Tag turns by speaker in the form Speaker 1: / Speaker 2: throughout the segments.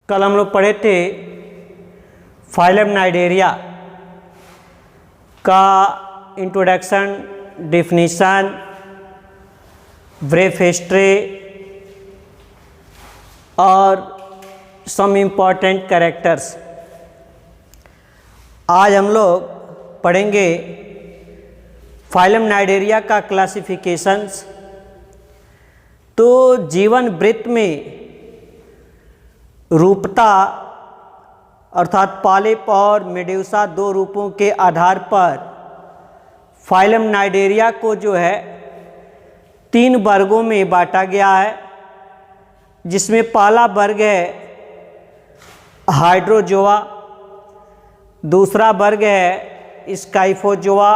Speaker 1: कल हम लोग पढ़े थे फाइलम नाइडेरिया का इंट्रोडक्शन, डेफिनेशन, ब्रीफ हिस्ट्री और सम इम्पॉर्टेंट कैरेक्टर्स। आज हम लोग पढ़ेंगे फाइलम नाइडेरिया का क्लासिफिकेशंस। तो जीवन वृत्त में रूपता अर्थात पॉलिप और मेड्यूसा दो रूपों के आधार पर फाइलम नाइडेरिया को जो है 3 वर्गों में बांटा गया है, जिसमें पहला वर्ग है हाइड्रोजोआ, दूसरा वर्ग है स्काइफोजोआ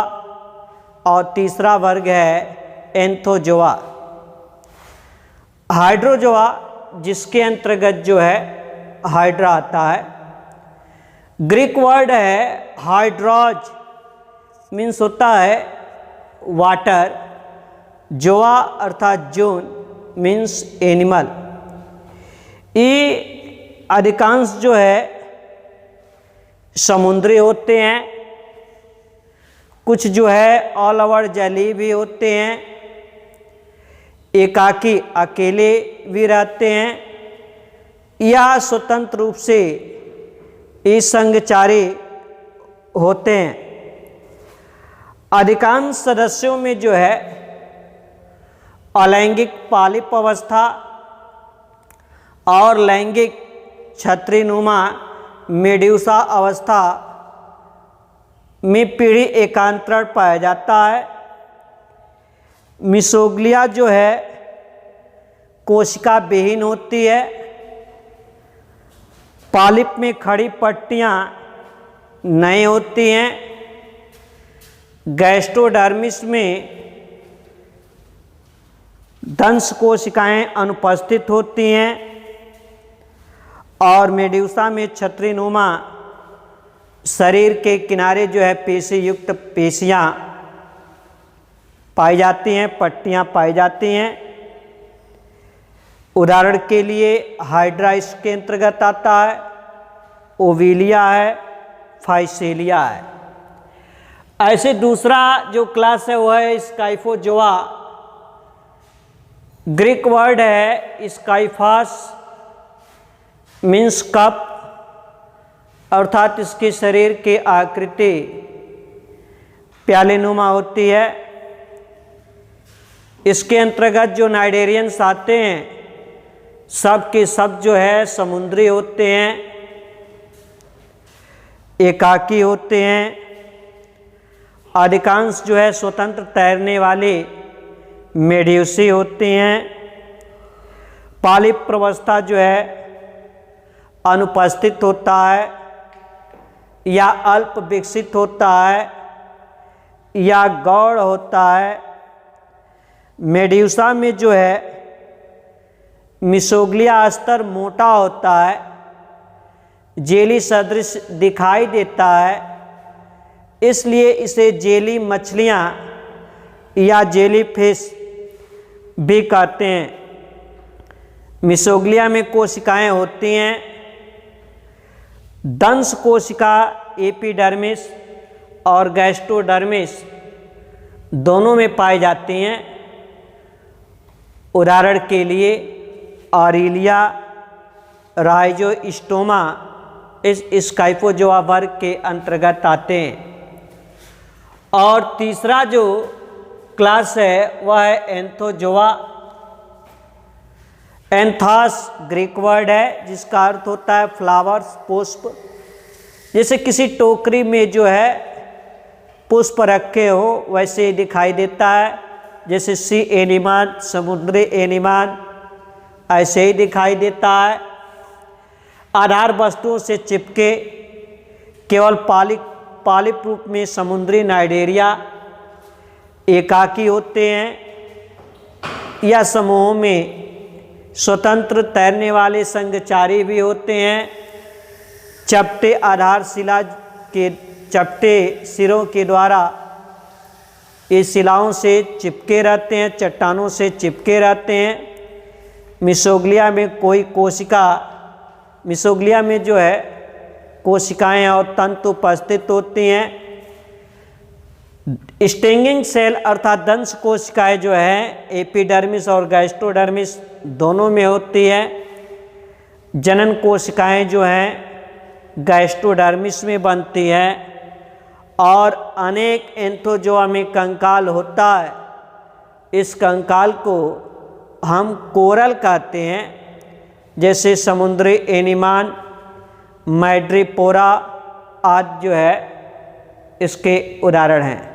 Speaker 1: और तीसरा वर्ग है एंथोजोआ। हाइड्रोजोआ जिसके अंतर्गत जो है हाइड्रा आता है। ग्रीक वर्ड है हाइड्रोज, मीन्स होता है वाटर। जोआ अर्थात जून मीन्स एनिमल। ये अधिकांश जो है समुद्री होते हैं, कुछ जो है ऑल ओवर जलीय भी होते हैं, एकाकी अकेले भी रहते हैं या स्वतंत्र रूप से संघचारी होते हैं। अधिकांश सदस्यों में जो है अलैंगिक पॉलिप अवस्था और लैंगिक छत्रीनुमा मेड्यूसा अवस्था में पीढ़ी एकांतरण पाया जाता है। मिसोग्लिया जो है कोशिका विहीन होती है। पॉलिप में खड़ी पट्टियाँ नहीं होती हैं। गैस्ट्रोडर्मिस में दंश कोशिकाएं अनुपस्थित होती हैं और मेड्यूसा में छत्रीनुमा शरीर के किनारे जो है पेशी युक्त पेशियाँ पाई जाती हैं, पट्टियाँ पाई जाती हैं। उदाहरण के लिए हाइड्रा इसके अंतर्गत आता है, ओविलिया है, फाइसेलिया है। ऐसे दूसरा जो क्लास है वह है स्काइफोजोआ। ग्रीक वर्ड है स्काइफास, मीन्स कप, अर्थात इसके शरीर की आकृति प्यालेनुमा होती है। इसके अंतर्गत जो नाइडेरियंस आते हैं सब के सब जो है समुद्री होते हैं, एकाकी होते हैं। अधिकांश जो है स्वतंत्र तैरने वाले मेड्यूसी होते हैं। पॉलिप अवस्था जो है अनुपस्थित होता है या अल्प विकसित होता है या गौड़ होता है। मेड्यूसा में जो है मिसोग्लिया स्तर मोटा होता है, जेली सदृश दिखाई देता है, इसलिए इसे जेली मछलियाँ या जेली फिश भी कहते हैं। मिसोग्लिया में कोशिकाएं होती हैं। दंश कोशिका एपिडर्मिस और गैस्ट्रोडर्मिस दोनों में पाई जाती हैं। उदाहरण के लिए ऑरिलिया, राइजोस्टोमा इस स्काइफोजोआ वर्ग के अंतर्गत आते हैं। और तीसरा जो क्लास है वह है एंथोजोआ। एंथास ग्रीक वर्ड है जिसका अर्थ होता है फ्लावर्स, पुष्प। जैसे किसी टोकरी में जो है पुष्प रखे हो वैसे दिखाई देता है, जैसे सी एनिमन, समुद्री एनिमन, ऐसे ही दिखाई देता है। आधार वस्तुओं से चिपके केवल पॉलिप रूप में समुद्री नाइडेरिया एकाकी होते हैं या समूहों में स्वतंत्र तैरने वाले संघचारी भी होते हैं। चपटे आधारशिला के चपटे सिरों के द्वारा ये शिलाओं से चिपके रहते हैं, चट्टानों से चिपके रहते हैं। मिसोग्लिया में कोई कोशिका मिसोग्लिया में जो है कोशिकाएं और तंतु उपस्थित होती हैं। स्टिंगिंग सेल अर्थात दंश कोशिकाएं जो है एपिडर्मिस और गैस्ट्रोडर्मिस दोनों में होती है। जनन कोशिकाएं जो हैं गैस्ट्रोडर्मिस में बनती हैं और अनेक एंथोजोआ में कंकाल होता है। इस कंकाल को हम कोरल कहते हैं, जैसे समुद्री एनीमान, मैड्रीपोरा आदि जो है इसके उदाहरण हैं।